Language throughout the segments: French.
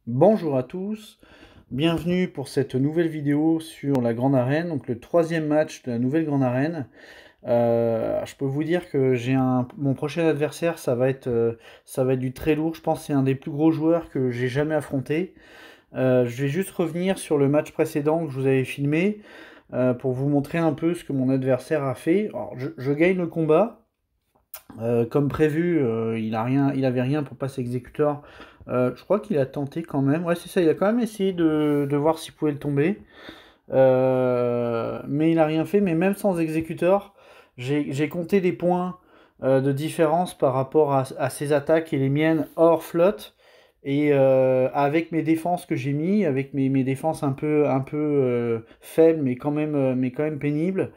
Bonjour à tous, bienvenue pour cette nouvelle vidéo sur la Grande Arène, donc le troisième match de la nouvelle Grande Arène. Je peux vous dire que mon prochain adversaire, ça va être du très lourd. Je pense que c'est un des plus gros joueurs que j'ai jamais affronté. Je vais juste revenir sur le match précédent que je vous avais filmé pour vous montrer un peu ce que mon adversaire a fait. Alors, je gagne le combat. Comme prévu, il avait rien pour passer exécuteur. Je crois qu'il a tenté quand même. Ouais, c'est ça, il a quand même essayé de voir s'il pouvait le tomber. Mais il n'a rien fait. Mais même sans exécuteur, j'ai compté les points de différence par rapport à ses attaques et les miennes hors flotte. Et avec mes défenses que j'ai mis, avec mes défenses un peu faibles, mais quand même pénibles,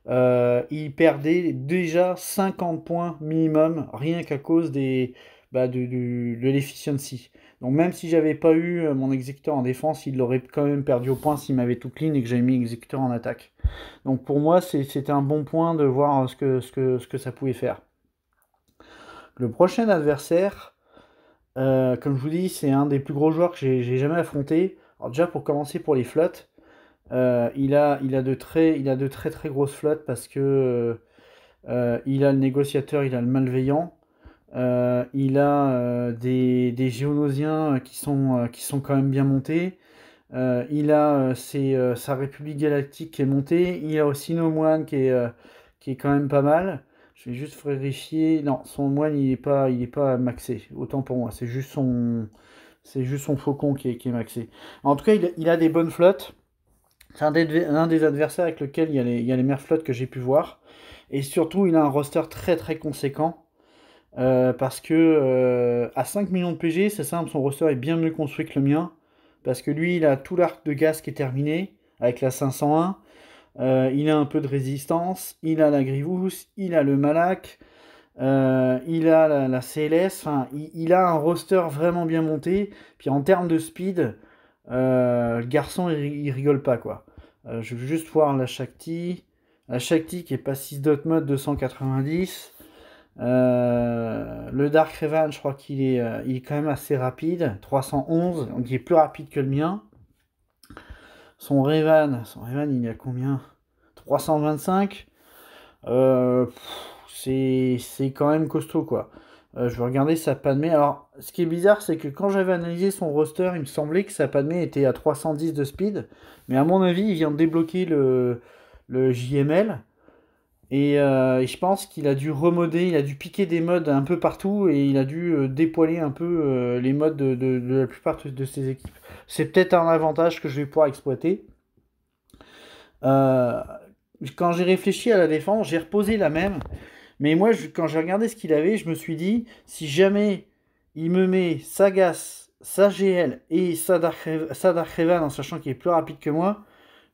il perdait déjà 50 points minimum, rien qu'à cause de l'efficiency. Donc même si j'avais pas eu mon exécuteur en défense, il l'aurait quand même perdu au point s'il m'avait tout clean et que j'avais mis exécuteur en attaque. Donc pour moi, c'était un bon point de voir ce que ça pouvait faire. Le prochain adversaire, comme je vous dis, c'est un des plus gros joueurs que j'ai jamais affronté. Alors déjà pour commencer pour les flottes, il a de très très grosses flottes parce que il a le négociateur, il a le malveillant, il a des géonosiens qui sont quand même bien montés. Il a sa République Galactique qui est montée. Il a aussi No Moine qui est quand même pas mal. Je vais juste vérifier. Non, son moine il est pas maxé. Autant pour moi, c'est juste son faucon qui est maxé. En tout cas, il a des bonnes flottes. C'est un des adversaires avec lequel il y a les meilleures flottes que j'ai pu voir. Et surtout, il a un roster très très conséquent. Parce que à 5 millions de PG, c'est simple, son roster est bien mieux construit que le mien. Parce que lui, il a tout l'arc de gaz qui est terminé, avec la 501. Il a un peu de résistance, il a la Grievous, il a le Malak, il a la CLS. Enfin, il a un roster vraiment bien monté. Puis en termes de speed, le garçon, il rigole pas, quoi. Je veux juste voir la Shakti. La Shakti qui est pas 6 dot mode 290. Le Dark Revan, je crois il est quand même assez rapide. 311, donc il est plus rapide que le mien. Son Revan, il est à combien? 325. C'est quand même costaud, quoi. Je vais regarder sa Padmé. Alors, ce qui est bizarre, c'est que quand j'avais analysé son roster, il me semblait que sa Padmé était à 310 de speed. Mais à mon avis, il vient de débloquer le JML. Et je pense qu'il a dû remoder, il a dû piquer des mods un peu partout et il a dû dépoiler un peu les mods de la plupart de ses équipes. C'est peut-être un avantage que je vais pouvoir exploiter. Euh, Quand j'ai réfléchi à la défense, j'ai reposé la même. Mais moi, quand j'ai regardé ce qu'il avait, je me suis dit, si jamais il me met Sagas, sa GL et sa Dark Revan en sachant qu'il est plus rapide que moi,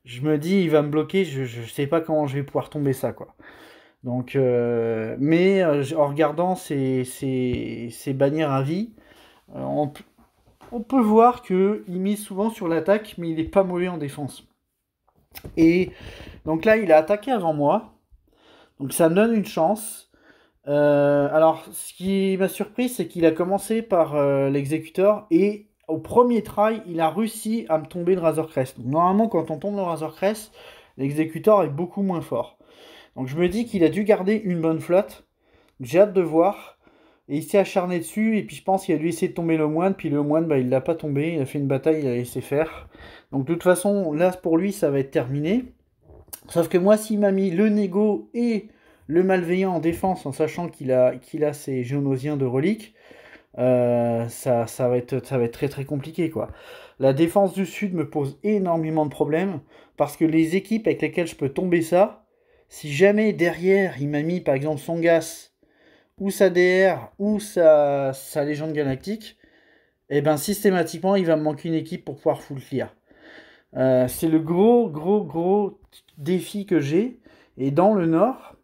je me dis, il va me bloquer, je sais pas comment je vais pouvoir tomber ça, quoi. Donc, en regardant ces bannières à vie, euh, on, on peut voir qu'il mise souvent sur l'attaque, mais il n'est pas mauvais en défense. Et donc là, il a attaqué avant moi, donc ça me donne une chance. Alors, ce qui m'a surpris, c'est qu'il a commencé par l'exécuteur et au premier try, il a réussi à me tomber le Razor Crest. Donc, normalement, quand on tombe le Razor Crest, l'exécuteur est beaucoup moins fort. Donc je me dis qu'il a dû garder une bonne flotte. J'ai hâte de voir. Et il s'est acharné dessus. Et puis je pense qu'il a dû essayer de tomber le moine. Puis le moine, bah, il l'a pas tombé. Il a fait une bataille, il a laissé faire. Donc de toute façon, là pour lui, ça va être terminé. Sauf que moi, s'il m'a mis le négo et le malveillant en défense, en sachant qu'il a ses géonosiens de reliques, ça va être très très compliqué, quoi. La défense du sud me pose énormément de problèmes. Parce que les équipes avec lesquelles je peux tomber ça, si jamais derrière il m'a mis par exemple son gas ou sa DR ou sa légende galactique, et ben systématiquement il va me manquer une équipe pour pouvoir full clear. C'est le gros défi que j'ai. Et dans le nord,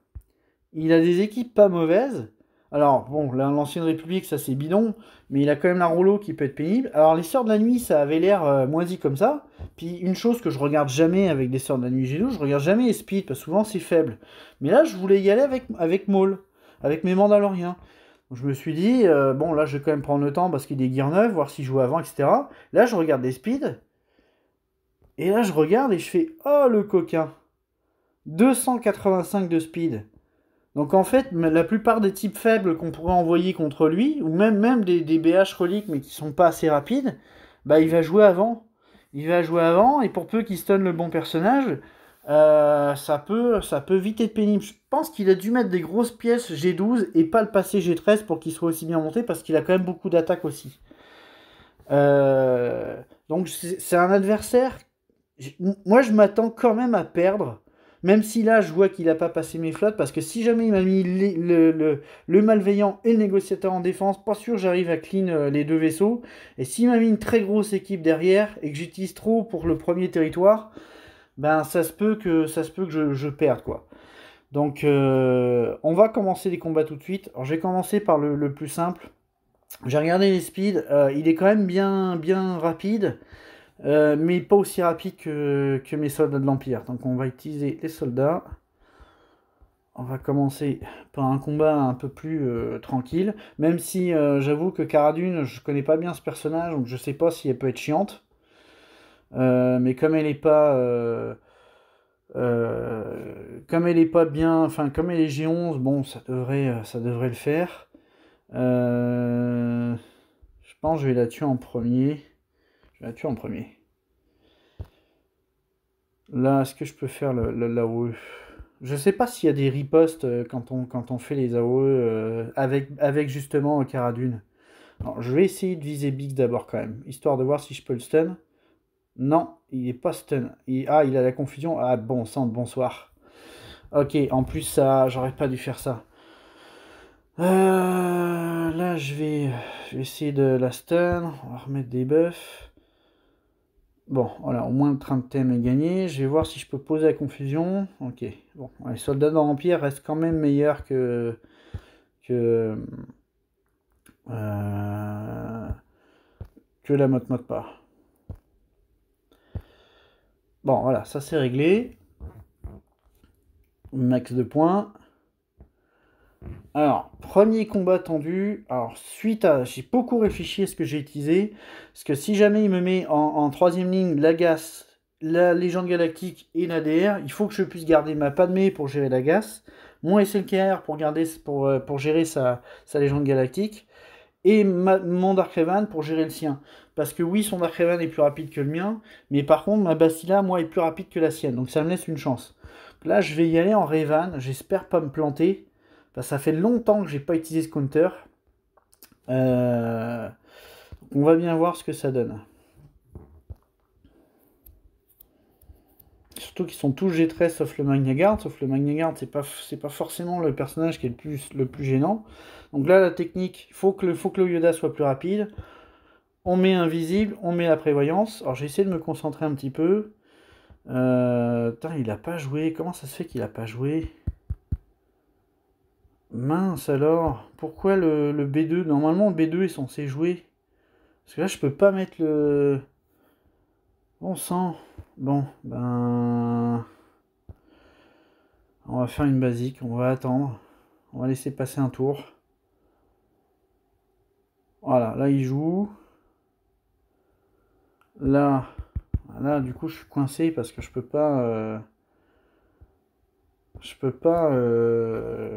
il a des équipes pas mauvaises. Alors bon, l'ancienne République ça c'est bidon, mais il a quand même la Rollo qui peut être pénible. Alors les Sœurs de la Nuit ça avait l'air moins dit comme ça. Puis une chose que je regarde jamais avec des Sœurs de la Nuit Gélo, je regarde jamais les speed parce que souvent c'est faible. Mais là je voulais y aller avec Maul, avec mes Mandaloriens. Donc, je me suis dit, bon, là, je vais quand même prendre le temps parce qu'il est gear 9, voir s'il joue avant, etc. Là, je regarde les speeds. Et là, je regarde et je fais, oh, le coquin. 285 de speed. Donc en fait, la plupart des types faibles qu'on pourrait envoyer contre lui, ou même des BH reliques mais qui sont pas assez rapides, bah il va jouer avant. Il va jouer avant, et pour peu qu'il stun le bon personnage, ça peut vite être pénible. Je pense qu'il a dû mettre des grosses pièces G12 et pas le passer G13 pour qu'il soit aussi bien monté, parce qu'il a quand même beaucoup d'attaques aussi. Donc c'est un adversaire. Moi je m'attends quand même à perdre. Même si là je vois qu'il n'a pas passé mes flottes, parce que si jamais il m'a mis le malveillant et le négociateur en défense, pas sûr j'arrive à clean les deux vaisseaux. Et s'il m'a mis une très grosse équipe derrière et que j'utilise trop pour le premier territoire, ben ça se peut que je perde quoi. Donc on va commencer les combats tout de suite. Alors je vais commencer par le plus simple. J'ai regardé les speeds, il est quand même bien rapide, mais pas aussi rapide que mes soldats de l'Empire. Donc on va utiliser les soldats. On va commencer par un combat un peu plus tranquille, même si j'avoue que Cara Dune, je connais pas bien ce personnage, donc je sais pas si elle peut être chiante. Mais comme elle est pas bien, enfin comme elle est G11, bon ça devrait le faire. Je pense que je vais la tuer en premier. Je vais la tuer en premier. Là, est-ce que je peux faire l'AOE? Je sais pas s'il y a des ripostes quand on fait les AOE avec justement Cara Dune. Alors, je vais essayer de viser Biggs d'abord quand même, histoire de voir si je peux le stun. Non, il est pas stun. Il a la confusion. Ah, bon sang, bonsoir. Ok, en plus, ça, j'aurais pas dû faire ça. Là, je vais essayer de la stun. On va remettre des buffs. Bon, voilà, au moins le train de thème est gagné. Je vais voir si je peux poser la confusion. Ok, bon, les soldats dans l'Empire restent quand même meilleurs que, euh, que la mode pas. Bon, voilà, ça c'est réglé. Max de points. Alors, premier combat tendu. Alors, j'ai beaucoup réfléchi à ce que j'ai utilisé. Parce que si jamais il me met en troisième ligne l'Agace, la Légende Galactique et l'ADR, il faut que je puisse garder ma Padmé pour gérer l'Agace, mon SLKR pour gérer sa Légende Galactique, et mon Dark Revan pour gérer le sien. Parce que oui, son Dark Revan est plus rapide que le mien, mais par contre, ma Bastila, moi, est plus rapide que la sienne. Donc ça me laisse une chance. Là, je vais y aller en Revan. J'espère pas me planter. Ça fait longtemps que j'ai pas utilisé ce counter. On va bien voir ce que ça donne. Surtout qu'ils sont tous G13 sauf le Magna Guard. Sauf le Magna Guard, c'est pas forcément le personnage qui est le plus gênant. Donc là, la technique, il faut que le Yoda soit plus rapide. On met invisible, on met la prévoyance. Alors j'ai essayé de me concentrer un petit peu. Putain, il a pas joué. Comment ça se fait qu'il a pas joué? Mince alors, pourquoi le B2? Normalement le B2 est censé jouer. Parce que là je peux pas mettre le... Bon sang. Bon, ben... On va faire une basique, on va attendre. On va laisser passer un tour. Voilà, là il joue. Là, du coup je suis coincé parce que je peux pas...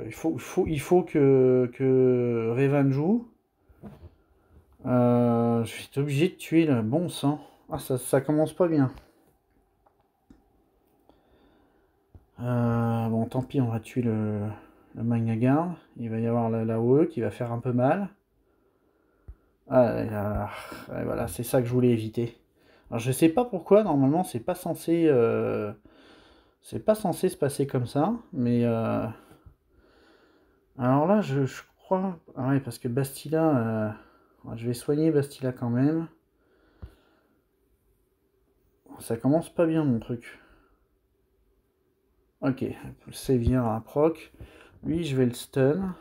il faut que Revan joue. Je suis obligé de tuer le bon sang. Ah, ça commence pas bien. Bon, tant pis, on va tuer le Magna Guard. Il va y avoir la OE qui va faire un peu mal. Ah, voilà, c'est ça que je voulais éviter. Alors, je sais pas pourquoi, normalement, c'est pas censé se passer comme ça, mais alors là, je crois... Ah ouais, parce que Bastila... je vais soigner Bastila quand même. Ça commence pas bien, mon truc. Ok, Sévir à proc. Lui, je vais le stun.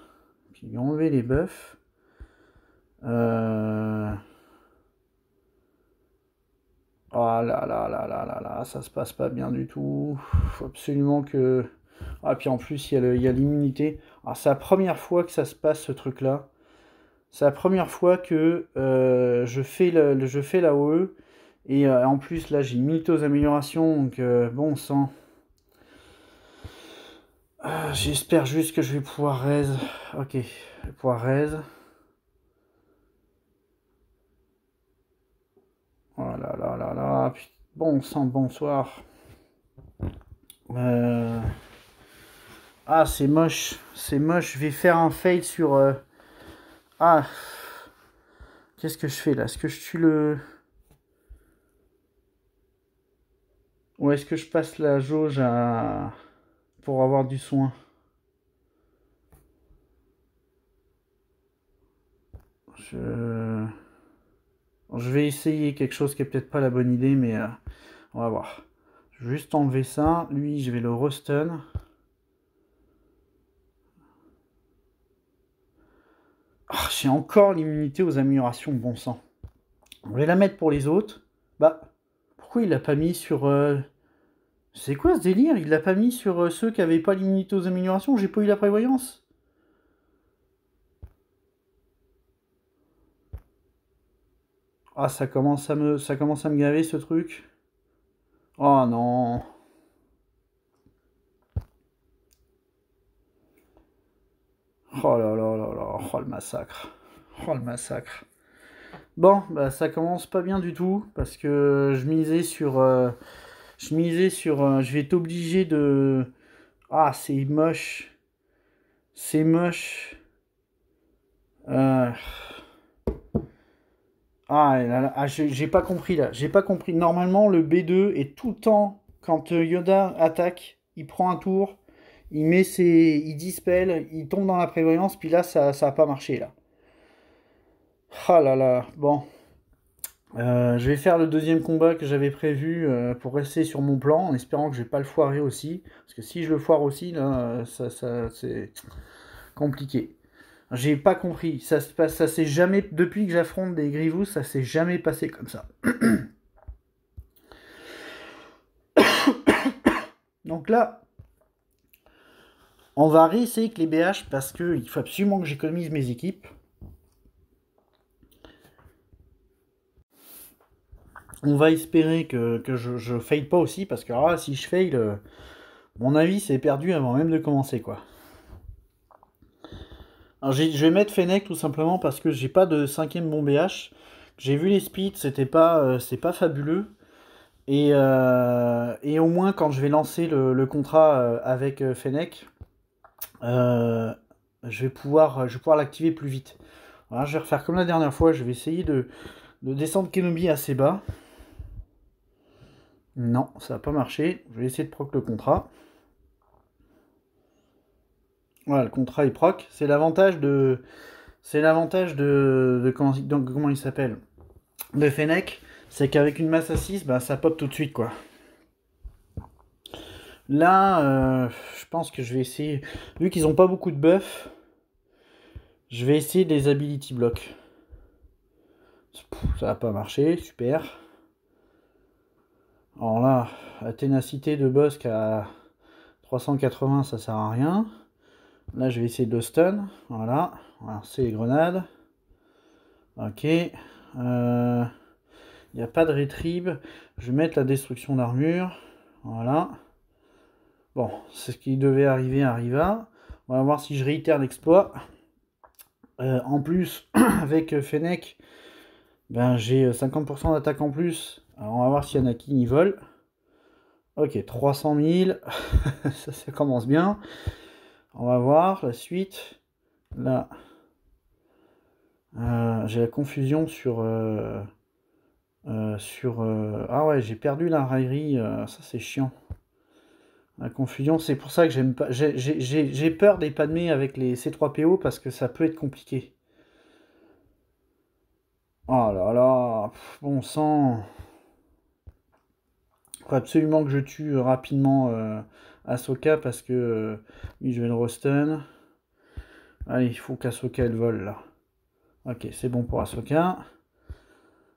Puis lui enlever les buffs. Oh là là là là là là, ça se passe pas bien du tout. Faut absolument que... Ah, puis en plus, il y a l'immunité. Alors, c'est la première fois que ça se passe, ce truc-là. C'est la première fois que je fais je fais la OE. Et en plus, là, j'ai une mitose amélioration. Donc, bon sang. J'espère juste que je vais pouvoir raise. Ok, je vais pouvoir raise. Oh là là là là. Bon sang, bonsoir. Ah, c'est moche. C'est moche. Je vais faire un fail sur... Ah. Qu'est-ce que je fais là? Est-ce que je tue le... Ou est-ce que je passe la jauge à... pour avoir du soin? Je... Je vais essayer quelque chose qui est peut-être pas la bonne idée, mais on va voir. Je vais juste enlever ça. Lui, je vais le restun. Ah, j'ai encore l'immunité aux améliorations, bon sang. On va la mettre pour les autres. Bah, pourquoi il l'a pas mis sur... C'est quoi ce délire? Il l'a pas mis sur ceux qui avaient pas l'immunité aux améliorations? J'ai pas eu la prévoyance. Ah, ça commence à me gaver ce truc. Oh non. Oh là là là là. Oh le massacre. Oh le massacre. Bon, bah ça commence pas bien du tout parce que je misais sur, je vais être obligé de. Ah, c'est moche, c'est moche. Euh, Ah, là, là, ah, j'ai pas compris là, j'ai pas compris. Normalement, le B2 est tout le temps quand Yoda attaque, il prend un tour, il dispel, il tombe dans la prévoyance, puis là ça a pas marché là. Ah là là, bon. Je vais faire le deuxième combat que j'avais prévu pour rester sur mon plan, en espérant que je vais pas le foirer aussi. Parce que si je le foire aussi, là, c'est compliqué. J'ai pas compris. Ça se passe, ça s'est jamais, depuis que j'affronte des Grievous, ça s'est jamais passé comme ça. Donc là, on va réessayer avec les BH parce qu'il faut absolument que j'économise mes équipes. On va espérer que je faille pas aussi parce que si je faille, mon avis c'est perdu avant même de commencer quoi. Alors je vais mettre Fennec tout simplement parce que j'ai pas de cinquième bon BH. J'ai vu les speeds, c'est pas fabuleux. Et au moins quand je vais lancer le contrat avec Fennec, je vais pouvoir l'activer plus vite. Voilà, je vais refaire comme la dernière fois, je vais essayer de descendre Kenobi assez bas. Non, ça n'a pas marché. Je vais essayer de proc le contrat. Voilà, le contrat est proc. C'est l'avantage de... comment il s'appelle? De Fennec. C'est qu'avec une masse à 6, bah, ça pop tout de suite, quoi. Là, je pense que je vais essayer... Vu qu'ils n'ont pas beaucoup de buff, je vais essayer des ability blocks. Ça n'a pas marché, super. Alors là, la ténacité de Bossk à 380, ça sert à rien. Là, je vais essayer de le stun. Voilà. Alors, c'est les grenades. Ok. Il n'y a pas de retrieve. Je vais mettre la destruction d'armure. Voilà. Bon, c'est ce qui devait arriver, arriva. On va voir si je réitère l'exploit. En plus, avec Fennec, ben, j'ai 50% d'attaque en plus. Alors, on va voir si Anakin y vole. Ok, 300 000. ça commence bien. On va voir la suite. Là, j'ai la confusion sur... Ah ouais, j'ai perdu la raillerie. Ça, c'est chiant. La confusion, c'est pour ça que j'aime pas. J'ai peur des Padmé avec les C3PO parce que ça peut être compliqué. Oh là là, bon sang. Faut absolument que je tue rapidement Ahsoka parce que oui, je vais le restun. Allez, il faut qu'Ahsoka elle vole là. Ok, c'est bon pour Ahsoka.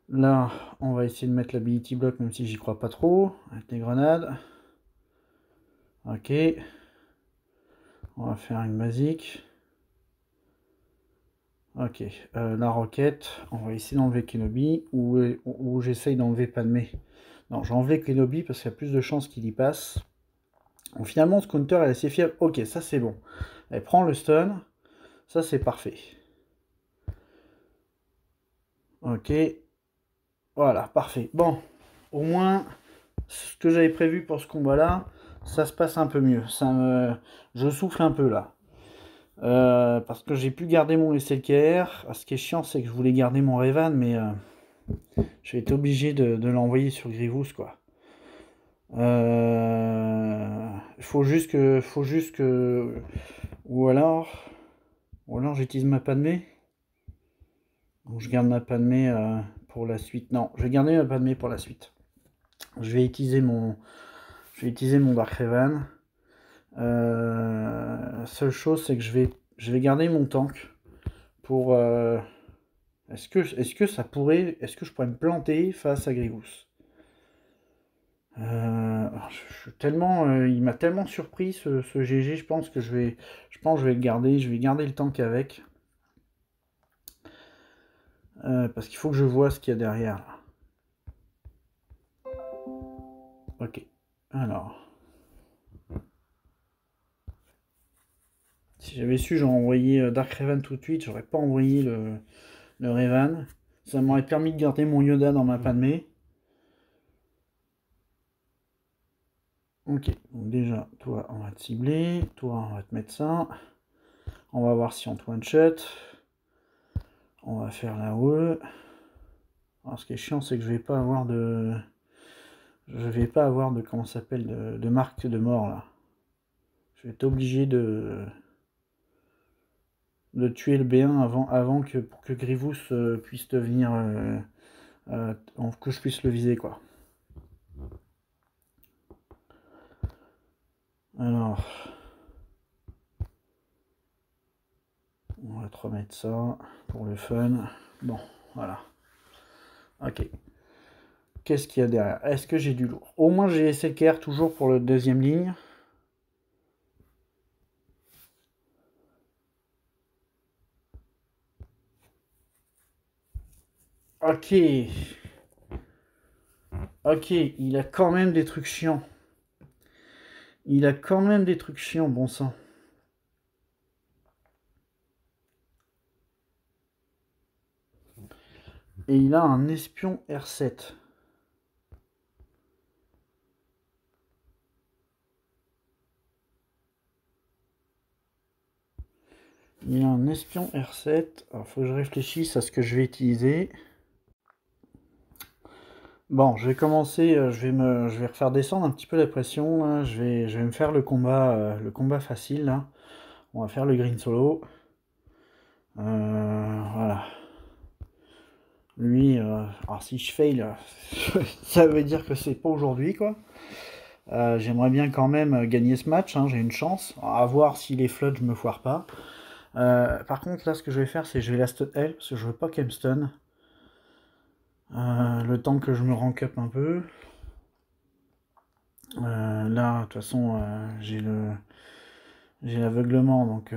Là, on va essayer de mettre l'ability block même si j'y crois pas trop. Avec des grenades. Ok. On va faire une basique. Ok, la roquette, on va essayer d'enlever Kenobi, ou j'essaye d'enlever Padmé. Non, j'ai enlevé Kenobi parce qu'il y a plus de chances qu'il y passe. Donc, finalement, ce counter est assez fiable. Ok, ça c'est bon. Elle prend le stun, ça c'est parfait. Ok, voilà, parfait. Bon, au moins, ce que j'avais prévu pour ce combat-là, ça se passe un peu mieux. Je souffle un peu là. Parce que j'ai pu garder mon SLKR. Ce qui est chiant, c'est que je voulais garder mon Revan, mais j'ai été obligé de l'envoyer sur Grievous, quoi. Faut juste que. Ou alors j'utilise ma Padmé. Donc je garde ma Padmé pour la suite. Non, je vais garder ma Padmé pour la suite. Je vais utiliser mon Dark Revan. Seule chose, c'est que je vais garder mon tank pour. Est-ce que ça pourrait. Est-ce que je pourrais me planter face à Grievous? Il m'a tellement surpris ce GG. Je pense que je vais le garder. Je vais garder le tank avec. Parce qu'il faut que je vois ce qu'il y a derrière là. Ok. Alors. Si j'avais su, j'aurais envoyé Dark Revan tout de suite. J'aurais pas envoyé le Revan. Ça m'aurait permis de garder mon Yoda dans ma Padmé. Ok, donc déjà, toi, on va te cibler. Toi, on va te mettre ça. On va voir si on te one-shot. On va faire la OE. Alors, ce qui est chiant, c'est que je vais pas avoir de... comment ça s'appelle, de marque de mort, là. Je vais être obligé de tuer le B1 pour que Grievous puisse devenir... que je puisse le viser, quoi. Alors... On va te remettre ça pour le fun. Bon, voilà. Ok. Qu'est-ce qu'il y a derrière? Est-ce que j'ai du lourd? Au moins j'ai SLKR toujours pour le deuxième ligne. Ok. Ok, il a quand même des trucs chiants. Il a quand même des trucs chiants, bon sang. Et il a un espion R7. Il a un espion R7. Alors, faut que je réfléchisse à ce que je vais utiliser. Bon, je vais commencer. Je vais refaire descendre un petit peu la pression. Là. Je vais me faire le combat facile. Là. On va faire le green solo. Voilà. Lui, alors si je fail, ça veut dire que c'est pas aujourd'hui, quoi. J'aimerais bien quand même gagner ce match, hein, j'ai une chance. À voir si les floods je me foire pas. Par contre, là, ce que je vais faire, c'est que je vais la stun elle, parce que je veux pas qu'elle me stun. Le temps que je me rank up un peu. Là, de toute façon, j'ai l'aveuglement, donc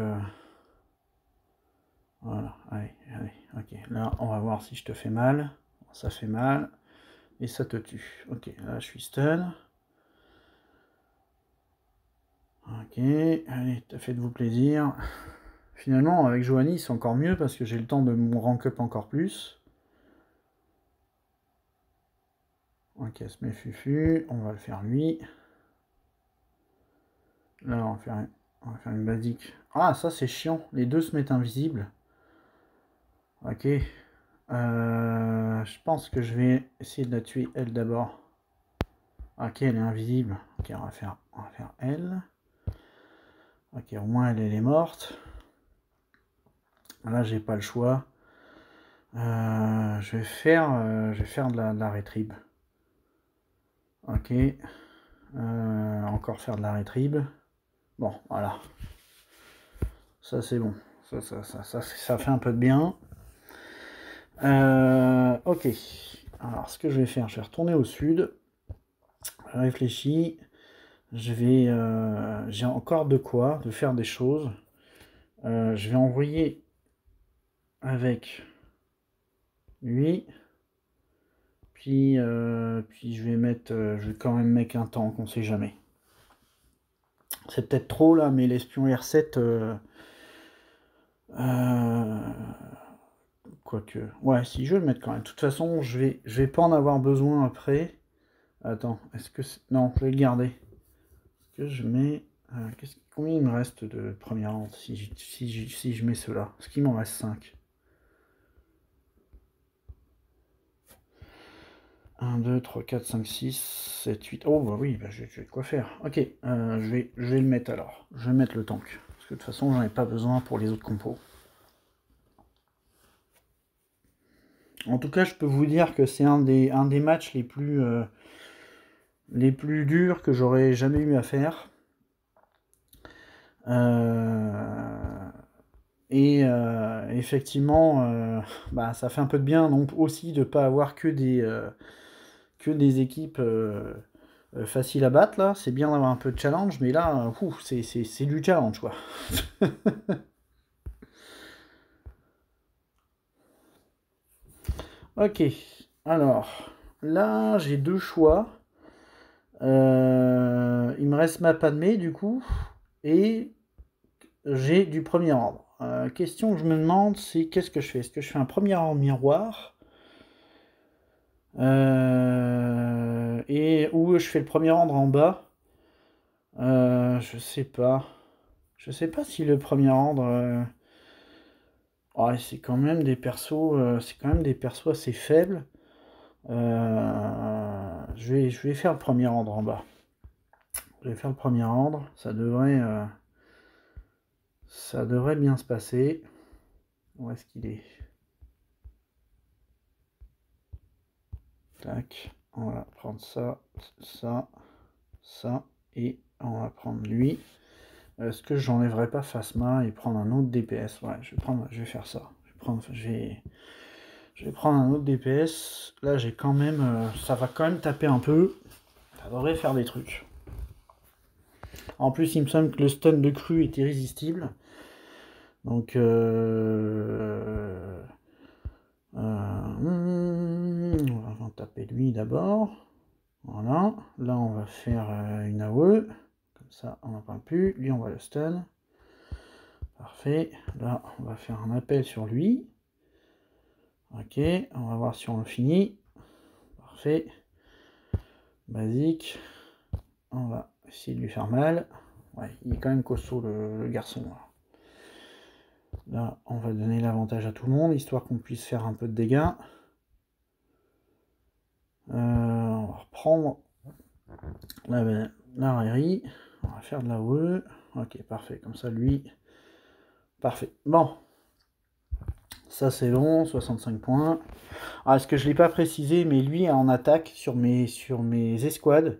voilà. Allez, ok. Là, on va voir si je te fais mal. Ça fait mal et ça te tue. Ok, là, je suis stun. Ok, allez, t'as fait de vous plaisir. Finalement, avec Joanie, c'est encore mieux parce que j'ai le temps de me rank up encore plus. Ok, se met Fufu, on va le faire lui. Là, on va faire une basique. Ah, ça c'est chiant, les deux se mettent invisibles. Ok. Je pense que je vais essayer de la tuer elle d'abord. Ok, elle est invisible. Ok, on va faire elle. Ok, au moins elle est morte. Là, j'ai pas le choix. Je vais faire de la rétrib. Ok. Encore faire de la rétrib. Bon, voilà. Ça, c'est bon. Ça fait un peu de bien. Ok. Alors, ce que je vais faire, je vais retourner au sud. Je réfléchis. J'ai encore de quoi de faire des choses. Je vais envoyer avec lui. Puis je vais mettre, je vais quand même mettre un tank, on sait jamais. C'est peut-être trop là, mais l'espion R7, quoique, ouais, si je vais le mettre quand même. De toute façon, je vais pas en avoir besoin après. Attends, est-ce que non, je vais le garder. Est-ce que je mets, combien il me reste de première ordre si je mets cela? Est-ce qu'il m'en reste 5? 1, 2, 3, 4, 5, 6, 7, 8. Oh, bah oui, bah j'ai de quoi faire. Ok, je vais le mettre alors. Je vais mettre le tank. Parce que de toute façon, j'en ai pas besoin pour les autres compos. En tout cas, je peux vous dire que c'est un des matchs les plus durs que j'aurais jamais eu à faire. Effectivement, bah, ça fait un peu de bien donc aussi de pas avoir que des équipes faciles à battre là. C'est bien d'avoir un peu de challenge, mais là, c'est du challenge quoi. Ok, alors là j'ai deux choix. Il me reste ma Padmé du coup, et j'ai du premier ordre. Question que je me demande, c'est qu'est-ce que je fais? Est-ce que je fais un premier ordre miroir et où je fais le premier ordre en bas? Je sais pas. Je sais pas si le premier ordre. Ouais, c'est quand même des persos. C'est quand même des persos assez faibles. Je vais faire le premier ordre en bas. Je vais faire le premier ordre. Ça devrait bien se passer. Où est-ce qu'il est? Tac. On va prendre ça, ça, ça. Et on va prendre lui. Est-ce que j'enlèverai pas Phasma et prendre un autre DPS? Ouais, je vais faire ça. Je vais prendre un autre DPS. Là, j'ai quand même, ça va quand même taper un peu. Ça devrait faire des trucs. En plus, il me semble que le stun de cru est irrésistible. Donc, on va taper lui d'abord. Voilà. Là, on va faire une AOE. Comme ça, on n'en parle plus. Lui, on va le stun. Parfait. Là, on va faire un appel sur lui. Ok. On va voir si on le finit. Parfait. Basique. On va essayer de lui faire mal. Ouais, il est quand même costaud le garçon. Là, on va donner l'avantage à tout le monde, histoire qu'on puisse faire un peu de dégâts. On va reprendre la rairie. On va faire de la WE. Ok, parfait. Comme ça, lui. Parfait. Bon. Ça, c'est bon. 65 points. Ah, est-ce que je ne l'ai pas précisé, mais lui, en attaque, sur mes escouades,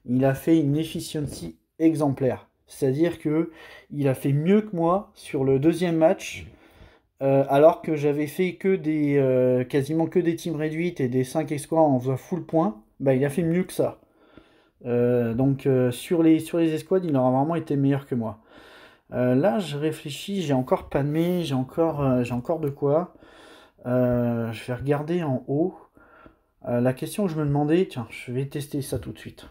il a fait une efficiency exemplaire. C'est-à-dire que il a fait mieux que moi sur le deuxième match, alors que j'avais fait quasiment que des teams réduites et des 5 escouades en faisant full point. Bah, il a fait mieux que ça. Donc sur les escouades, il aura vraiment été meilleur que moi. Là, je réfléchis, j'ai encore Padmé, j'ai encore de quoi. Je vais regarder en haut. La question que je me demandais, tiens, je vais tester ça tout de suite.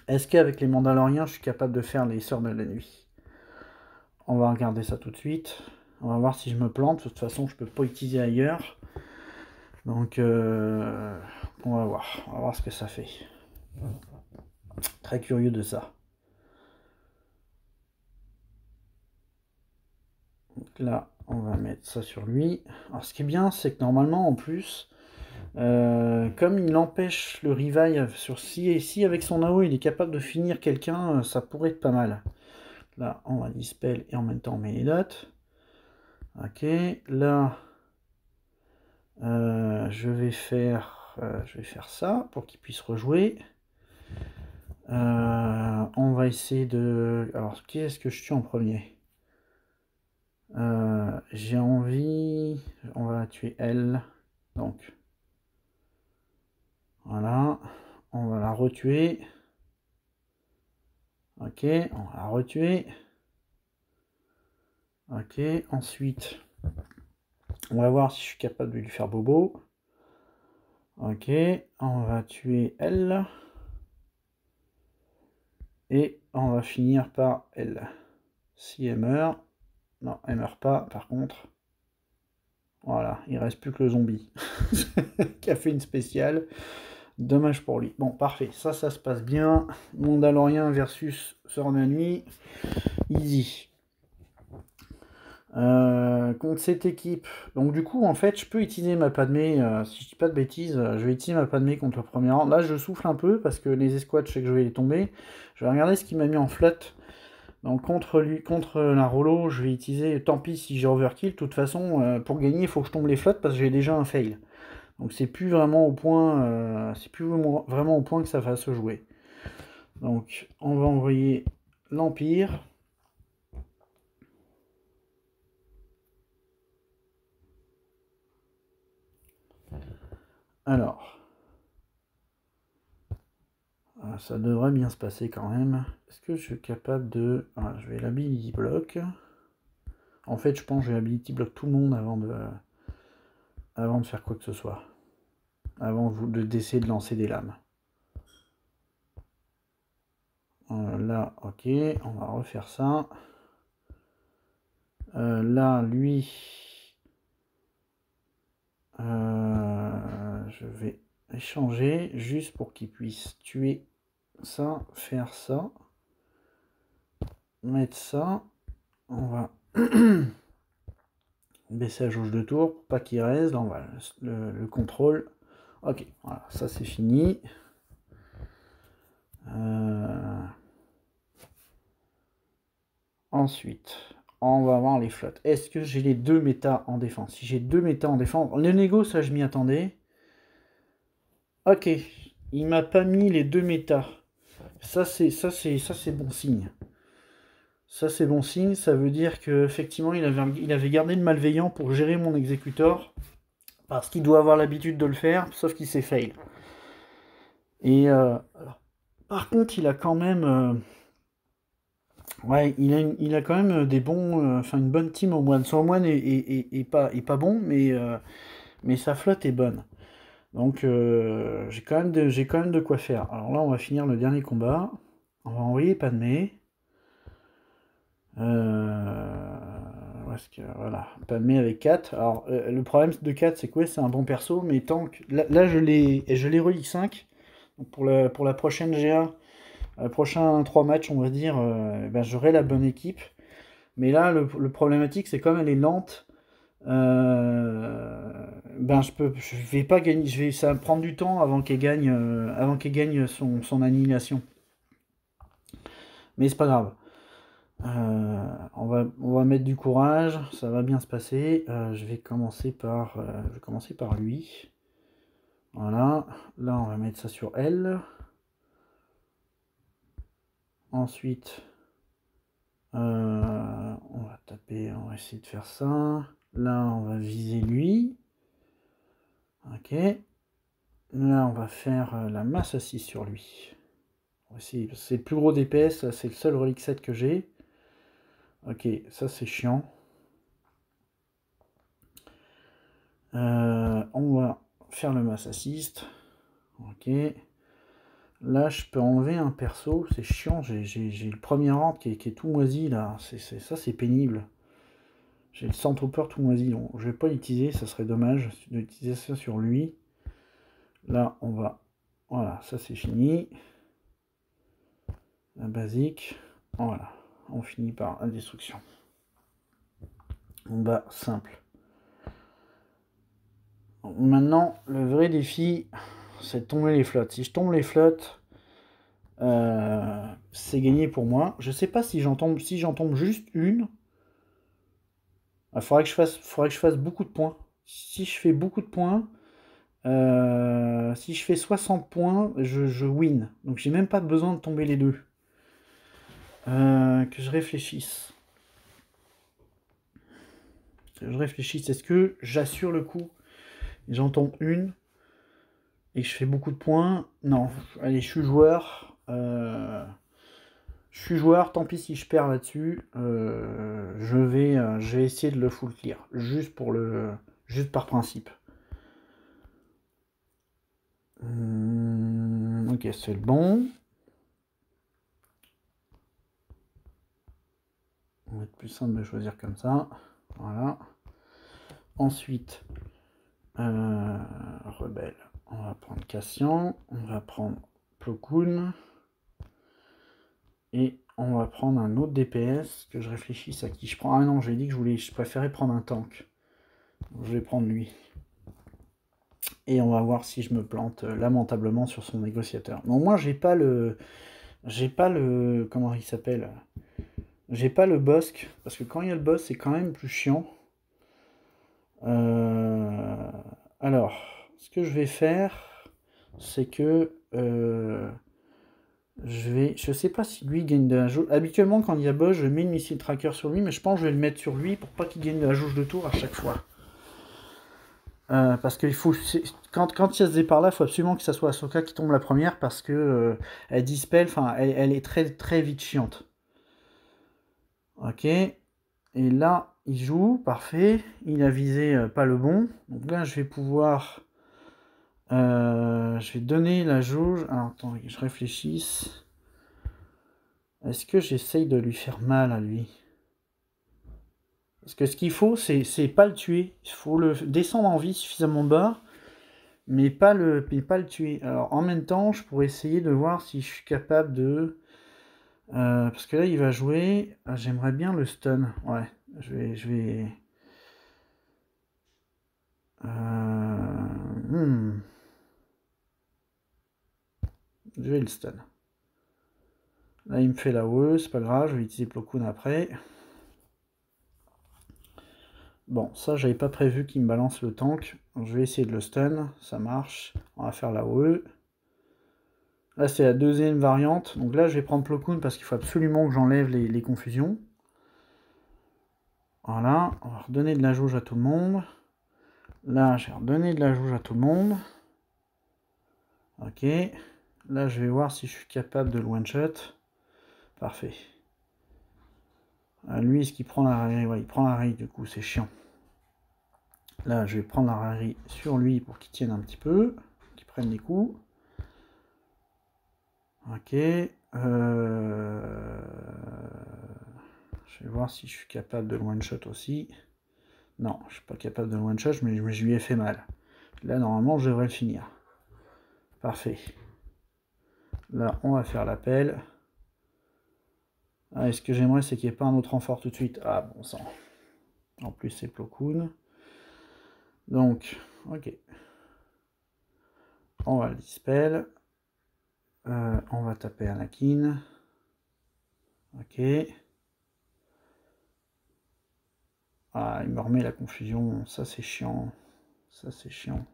Est-ce qu'avec les Mandaloriens, je suis capable de faire les Sœurs de la Nuit? On va regarder ça tout de suite. On va voir si je me plante. De toute façon, je peux pas utiliser ailleurs. Donc, on va voir. On va voir ce que ça fait. Très curieux de ça. Donc là, on va mettre ça sur lui. Alors, ce qui est bien, c'est que normalement, en plus, comme il empêche le revive sur si avec son AO, il est capable de finir quelqu'un, ça pourrait être pas mal. Là, on va dispel et en même temps on met les notes. Ok, là, je vais faire ça pour qu'il puisse rejouer. On va essayer de... Alors, qui est-ce que je tue en premier? J'ai envie... On va tuer elle. Donc, voilà. On va la retuer. Ok, on va la retuer. Ok, ensuite, On va voir si je suis capable de lui faire bobo. Ok, on va tuer elle. Et on va finir par elle. Si elle meurt... Non, elle meurt pas, par contre. Voilà, il reste plus que le zombie. Qui a fait une spéciale. Dommage pour lui. Bon, parfait. Ça se passe bien. Mandalorian versus Sœur de la Nuit. Easy. Contre cette équipe. Donc du coup, en fait, je peux utiliser ma Padmé. Si je dis pas de bêtises, je vais utiliser ma Padmé contre le premier rang. Là, je souffle un peu parce que les escouades, je sais que je vais les tomber. Je vais regarder ce qu'il m'a mis en flotte. Donc contre lui, contre la Rollo, je vais utiliser. Tant pis si j'ai overkill. De toute façon, pour gagner, il faut que je tombe les flottes parce que j'ai déjà un fail. Donc c'est plus vraiment au point. C'est plus vraiment au point que ça va se jouer. Donc on va envoyer l'Empire. Alors, ça devrait bien se passer quand même. Est-ce que je suis capable de... Voilà, je vais l'ability block. En fait, je pense que je vais ability block tout le monde avant de faire quoi que ce soit. Avant d'essayer de lancer des lames. Là, ok, on va refaire ça. Là, lui... je vais échanger juste pour qu'il puisse tuer ça, faire ça, mettre ça. On va baisser la jauge de tour pour pas qu'il reste. Là, on va le contrôle. Ok, voilà, ça c'est fini. Ensuite, on va voir les flottes. Est-ce que j'ai les deux méta en défense? Si j'ai deux méta en défense, le négo, ça je m'y attendais. Ok, il m'a pas mis les deux méta. Ça c'est bon signe. Ça c'est bon signe, ça veut dire qu'effectivement il avait gardé le malveillant pour gérer mon exécuteur. Parce qu'il doit avoir l'habitude de le faire, sauf qu'il s'est fail. Et par contre, il a quand même... ouais, il a quand même des bons... Enfin, une bonne team au moine. Son moine est pas bon, mais sa flotte est bonne. Donc, j'ai quand même de quoi faire. Alors là, on va finir le dernier combat. On va envoyer Padmé. Voilà, Padmé avec 4. Alors, le problème de 4, c'est que ouais, c'est un bon perso, mais tant que... Là je l'ai relié 5. Donc pour la prochaine GA, prochain 3 matchs, on va dire, ben, j'aurai la bonne équipe. Mais là, le problématique, c'est comme elle est lente, ben je vais pas gagner. Ça va me prendre du temps avant qu'elle gagne son annihilation. Mais c'est pas grave. On va mettre du courage, ça va bien se passer. Je vais commencer par lui. Voilà, là on va mettre ça sur elle. Ensuite, on va taper, on va essayer de faire ça. Là on va viser lui. Ok. Là on va faire la masse assise sur lui. C'est le plus gros DPS, c'est le seul relique 7 que j'ai. Ok, ça c'est chiant. On va faire le mass assist. Ok. Là, je peux enlever un perso. C'est chiant. J'ai le premier rang qui est tout moisi là. Ça, c'est pénible. J'ai le Sandtrooper tout moisi. Donc, je vais pas l'utiliser. Ça serait dommage d'utiliser ça sur lui. Là, on va... Voilà, ça c'est fini. La basique. Voilà. On finit par la destruction. Combat simple. Maintenant, le vrai défi, c'est de tomber les flottes. Si je tombe les flottes, c'est gagné pour moi. Je sais pas si j'en tombe juste une. Il faudrait que je fasse beaucoup de points. Si je fais beaucoup de points, si je fais 60 points, je win. Donc j'ai même pas besoin de tomber les deux. Que je réfléchisse. Est-ce que j'assure le coup? J'en tombe une et je fais beaucoup de points. Non, allez, je suis joueur. Tant pis si je perds là-dessus. Je vais essayer de le full clear. Juste pour le juste par principe. Ok, c'est le bon. On va être plus simple de choisir comme ça. Voilà. Ensuite, rebelle. On va prendre Cassian. On va prendre Plo Koon. Et on va prendre un autre DPS, que je réfléchisse à qui je prends. Ah non, j'ai dit que je préférais prendre un tank. Je vais prendre lui. Et on va voir si je me plante lamentablement sur son négociateur. Non, moi j'ai pas le... Comment il s'appelle? J'ai pas le Bosque, parce que quand il y a le boss, c'est quand même plus chiant. Alors, ce que je vais faire, c'est que... je sais pas si lui gagne de la jauge. Habituellement, quand il y a boss, je mets une missile tracker sur lui, mais je pense que je vais le mettre sur lui pour pas qu'il gagne de la jauge de tour à chaque fois. Parce qu'il faut... Quand il y a ce départ-là, il faut absolument que ça soit Ahsoka qui tombe la première, parce que elle dispel, enfin, elle est très, très vite chiante. Ok. Et là, il joue, parfait. Il a visé pas le bon. Donc là, je vais pouvoir... je vais donner la jauge. Alors, attends, je réfléchisse. Est-ce que j'essaye de lui faire mal à lui? Parce que ce qu'il faut, c'est pas le tuer. Il faut le descendre en vie suffisamment bas, mais pas le tuer. Alors, en même temps, je pourrais essayer de voir si je suis capable de... parce que là, il va jouer... J'aimerais bien le stun. Ouais, je vais... Je vais le stun. Là, il me fait la WE, c'est pas grave, je vais utiliser Plo Koon après. Bon, ça, j'avais pas prévu qu'il me balance le tank. Je vais essayer de le stun, ça marche. On va faire la WE. Là, c'est la deuxième variante. Donc là, je vais prendre Plo Koon parce qu'il faut absolument que j'enlève les confusions. Voilà, on va redonner de la jauge à tout le monde. Là, j'ai redonné de la jauge à tout le monde. Ok. Là, je vais voir si je suis capable de le one-shot. Parfait. Lui, est-ce qu'il prend la raillerie? Ouais, il prend la raillerie, du coup, c'est chiant. Là, je vais prendre la raillerie sur lui pour qu'il tienne un petit peu, qu'il prenne des coups. Ok. Je vais voir si je suis capable de le one-shot aussi. Non, je suis pas capable de le one-shot, mais je lui ai fait mal. Là, normalement, je devrais le finir. Parfait. Là, on va faire l'appel. Ah, et ce que j'aimerais, c'est qu'il n'y ait pas un autre renfort tout de suite. Ah, bon sang. En plus, c'est Plo Koon. Donc, ok. On va le dispel. On va taper Anakin. Ok. Ah, il me remet la confusion. Ça, c'est chiant. Ça, c'est chiant.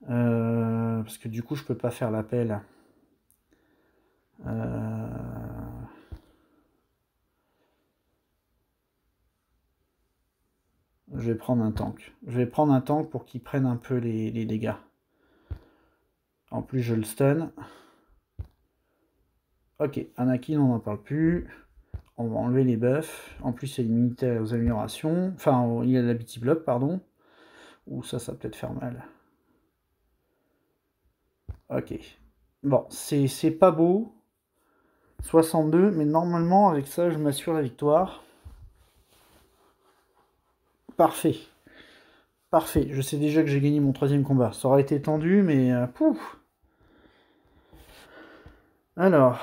Parce que du coup, je peux pas faire l'appel. Je vais prendre un tank. Je vais prendre un tank pour qu'il prenne un peu les dégâts. En plus, je le stun. Ok, Anakin, on n'en parle plus. On va enlever les buffs. En plus, il y a une immunité aux améliorations. Enfin, il y a l'ability block, pardon. Ouh, ça va peut-être faire mal. Ok. Bon, c'est pas beau. 62, mais normalement, avec ça, je m'assure la victoire. Parfait. Parfait. Je sais déjà que j'ai gagné mon troisième combat. Ça aurait été tendu, mais... pouf. Alors,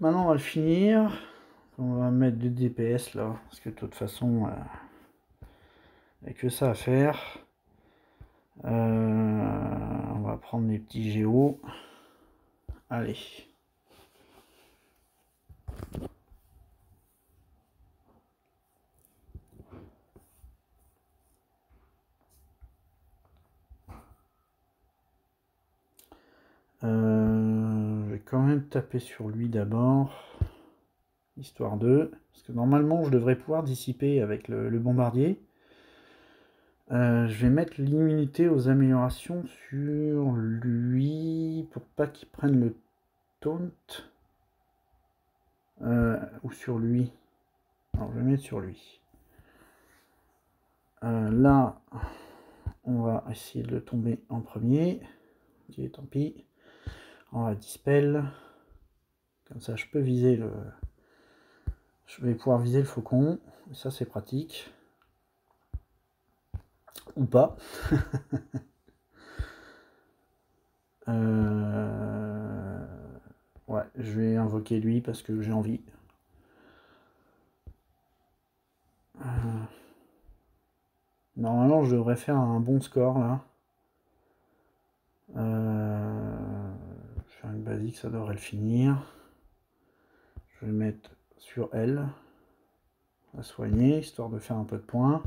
maintenant, on va le finir. On va mettre 2 DPS, là. Parce que de toute façon, il n'y a que ça à faire. On va prendre les petits géos. Allez. Je vais quand même taper sur lui d'abord. Histoire de... Parce que normalement, je devrais pouvoir dissiper avec le bombardier. Je vais mettre l'immunité aux améliorations sur lui pour pas qu'il prenne le taunt. Ou sur lui. Alors, je vais mettre sur lui. Là, on va essayer de le tomber en premier. Ok, tant pis. On va dispel. Comme ça, je peux viser le... Je vais pouvoir viser le faucon. Ça, c'est pratique. Ou pas. Ouais, je vais invoquer lui parce que j'ai envie. Normalement, je devrais faire un bon score là. Faire une basique, ça devrait le finir. Je vais mettre sur elle. À soigner, histoire de faire un peu de points.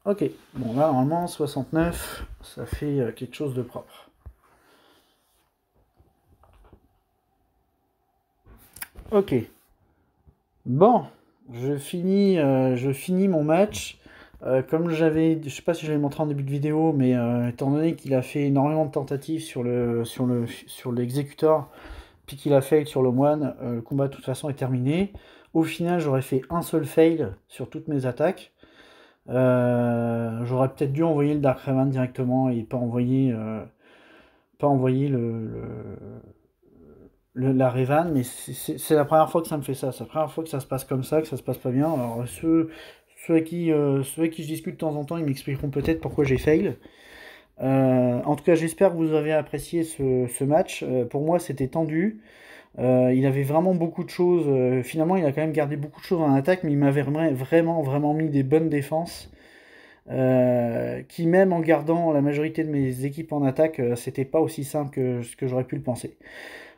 Ok, bon là normalement 69, ça fait quelque chose de propre. Ok. Bon, je finis mon match. Comme j'avais, je sais pas si je l'avais montré en début de vidéo, mais étant donné qu'il a fait énormément de tentatives sur l'exécuteur, puis qu'il a fail sur le moine, le combat de toute façon est terminé. Au final, j'aurais fait un seul fail sur toutes mes attaques. J'aurais peut-être dû envoyer le Dark Raven directement et pas envoyer la Raven, mais c'est la première fois que ça me fait ça. C'est la première fois que ça se passe comme ça, que ça se passe pas bien. Alors ceux avec qui je discute de temps en temps, ils m'expliqueront peut-être pourquoi j'ai fail. En tout cas, j'espère que vous avez apprécié ce match. Pour moi, c'était tendu. Il avait vraiment beaucoup de choses. Finalement, il a quand même gardé beaucoup de choses en attaque, mais il m'avait vraiment mis des bonnes défenses. Qui même en gardant la majorité de mes équipes en attaque, c'était pas aussi simple que ce que j'aurais pu le penser.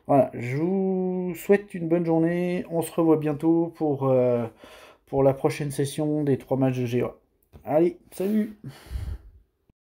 Voilà, je vous souhaite une bonne journée. On se revoit bientôt pour la prochaine session des 3 matchs de GA. Allez, salut!